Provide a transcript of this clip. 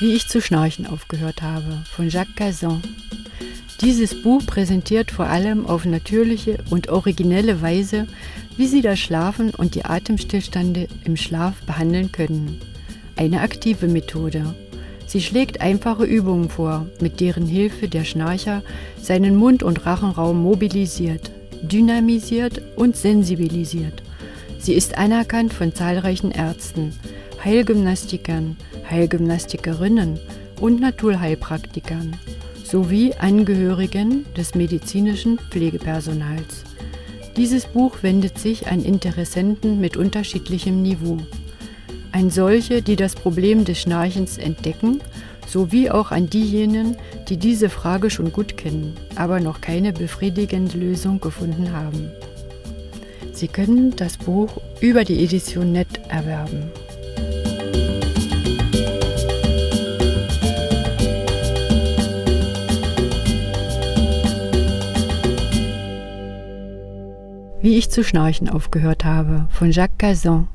Wie ich zu schnarchen aufgehört habe, von Jacques Cazin. Dieses Buch präsentiert vor allem auf natürliche und originelle Weise, wie Sie das Schlafen und die Atemstillstände im Schlaf behandeln können. Eine aktive Methode. Sie schlägt einfache Übungen vor, mit deren Hilfe der Schnarcher seinen Mund- und Rachenraum mobilisiert, dynamisiert und sensibilisiert. Sie ist anerkannt von zahlreichen Ärzten, Heilgymnastikern, Heilgymnastikerinnen und Naturheilpraktikern sowie Angehörigen des medizinischen Pflegepersonals. Dieses Buch wendet sich an Interessenten mit unterschiedlichem Niveau. An solche, die das Problem des Schnarchens entdecken, sowie auch an diejenigen, die diese Frage schon gut kennen, aber noch keine befriedigende Lösung gefunden haben. Sie können das Buch über die Edition Net erwerben. Wie ich zu schnarchen aufgehört habe, von Jacques Cazin.